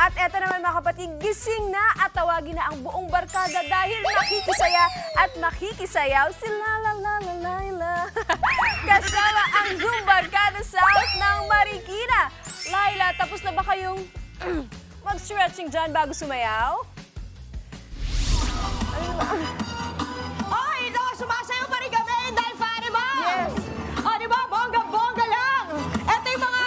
At eto naman mga kapatid, gising na at tawagin na ang buong barkada dahil makikisaya at makikisayaw si Laila. Kasama ang Zoom Barkada South ng Marikina. Laila, tapos na ba kayong mag-stretching dyan bago sumayaw? Ay, ito! Sumasayo pa rin kami dahil Fatima! Yes! O, di ba? Bongga-bongga lang! Ito yung mga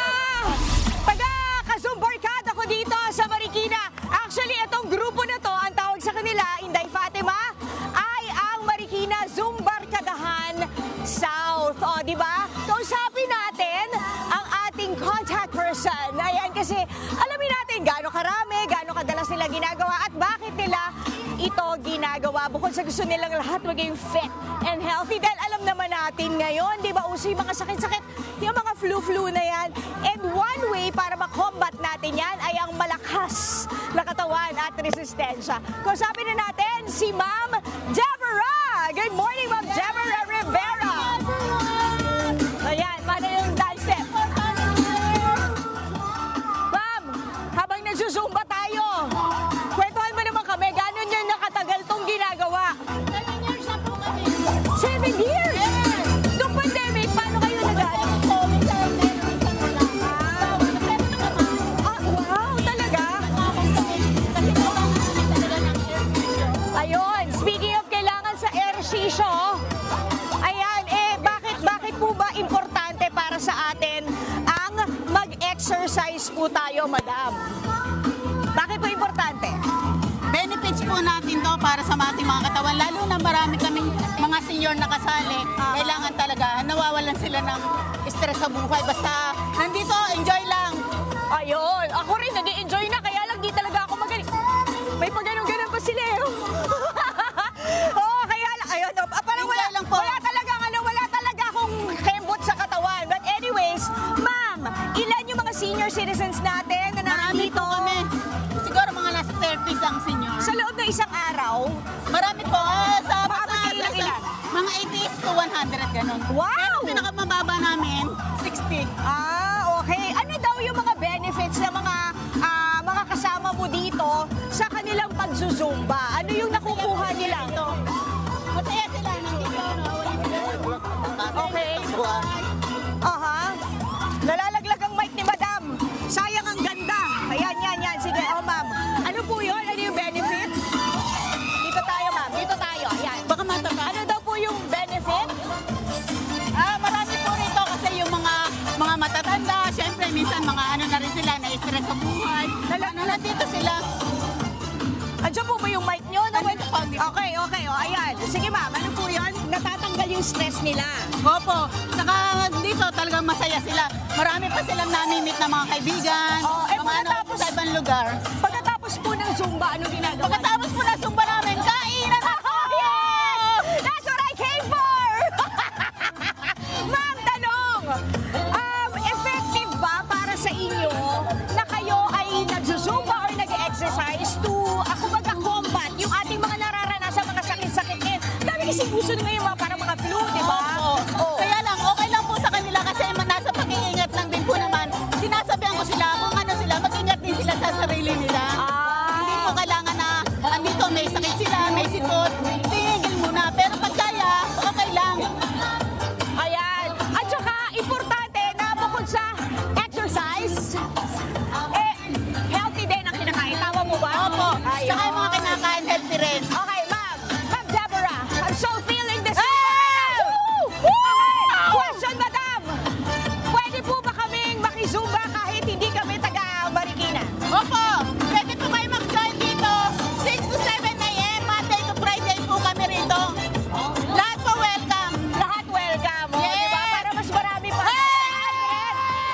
taga-Zoom Barkada ko dito sa Marikina. Actually, itong grupo na to, ang tawag sa kanila, Inday Fatima, ay ang Marikina Zoom Barkadahan South. O, di ba? Kausapin natin ang ating contact person. Ayan, kasi alamin natin gaano karami, gaano kadalas nila ginagawa at bakit nila ito ginagawa. Bukod sa gusto nilang lahat maging fit and healthy. Dahil alam naman natin ngayon, di ba, uso yung mga sakit-sakit, yung mga flu-flu na yan. And one way para makombat natin yan ay ang malakas na katawan at resistensya. Kausapin na natin si Ma'am Deborah! Good morning, Ma'am Deborah Rivera! Ayan, mana yung dance step. Ma'am, habang nagsusumba tayo, kwentuhan mo naman kami, gano'n nyo nakatagal tong ginagawa? 7 years na po kami. 7 years? Nung pandemic, paano kayo nag-ano? Wow, talaga? Ayun, speaking of kailangan sa ehersisyo, ayan, bakit po ba importante para sa atin ang mag-exercise po tayo, madam? Bakit po importante? Benefits po natin to para sa ating mga katawan. Lalo na marami kaming mga senior na kasali. Kailangan talaga, nawawalan sila ng stress sa buhay. Basta nandito, enjoy lang. Ayun, ako rin nag-i-enjoy na, kaya lang di talaga ako magaling. May pag-ganun-ganun pa sila eh. Oo, kaya lang, ayun, parang Enjoy lang po. wala talaga akong kembot sa katawan. But anyways, ma'am, ilan yung mga senior citizens natin na Marami nandito? po kami. Siguro mga nasa 30s ang senior. Sa loob ng isang araw? Marami po. Sa Mga ilan? mga 80s to 100, ganun. Wow! Pero pinakamababa namin, 60. Okay. Ano daw yung mga benefits ng mga kasama mo dito sa kanilang pagzuzumba? Ano yung nakukuha nila? Ito. Masaya sila. Nandito. Okay. Aha. Nalalaglag ang mic ni Madam. Sayang ang ganda. Ayan, yan. Sige, oh ma'am. Ano po yun? Ano yung benefit? Dito tayo, ma'am. Dito tayo. Ayan. Baka mataba. Ano daw po yung benefit? Marami po rito kasi yung mga matatanda, syempre minsan mga ano na rin sila, na-stress sa buhay. Nandito sila. Andiyan po ba yung mic nyo? Nandito po. Okay. Oh, ayan. Sige, ma'am. Ano po yun? Natatanggal yung stress nila. Opo. Saka dito talagang masaya sila. Marami pa silang namimit na mga kaibigan. Oh, eh, mga ano, pagkatapos- sa ibang lugar. Pagkatapos po ng Zumba, ano ginagawa? Pagkatapos po na sumba namin, kainan ako! Yes! That's what I came for! Ma'am, tanong! Effective ba para sa inyo na kayo ay nagsusumba or nag-exercise to combat yung ating mga nararanasan mga sakit-sakit ngayon? Dami kasi gusto na ngayon parang mga flu, di ba? Opo. Kaya lang, okay lang po sa kanila kasi nasa pag-iingat lang din po naman. Sinasabihan ko sila kung ano sila, mag-ingat din sila sa sarili nila. Hindi po kailangan na andito may sakit sila, may sipot. Tingigil muna. Pero pag kaya, okay lang. Ayan. At saka, importante na bukod sa exercise, healthy din ang kinakain. Tama mo ba? Opo. Ayun. Saka yung mga kinakain healthy rin. Okay, ma'am. Ma'am Deborah, I'm so feeling this. Okay. Question, madam. Pwede po ba kaming makizumba kahit hindi kami taga Marikina? Opo. Pwede po kayo mag-join dito. 6 to 7 a.m. Monday to Friday po kami rito. Lahat po welcome. Lahat welcome. Oh, Yes. di ba? Para mas marami pa.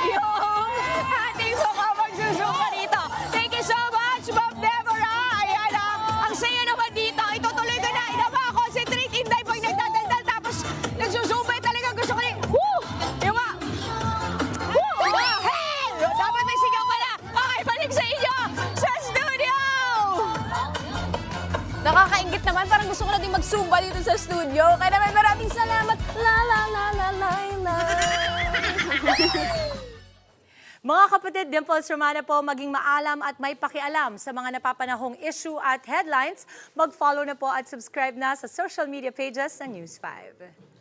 Yung ating mga magsusuka dito. Thank you so much, Ma'am Deborah. Ayan ang saya naman dito. Itutuloy ko na. Concentrate Inday pag nagdadaldal. Tapos nagsusubay talaga. Gusto ko rin. Woo! Yung mga. Woo! Hey! Dapat may sigaw pala. Okay, balik sa inyo sa studio. Nakakaingit naman, parang gusto ko na din mag-zumba dito sa studio. Kaya naman maraming salamat. La la la la la la. Mga kapatid, Dimples Romana po, maging maalam at may pakialam sa mga napapanahong issue at headlines. Mag-follow na po at subscribe na sa social media pages ng News 5.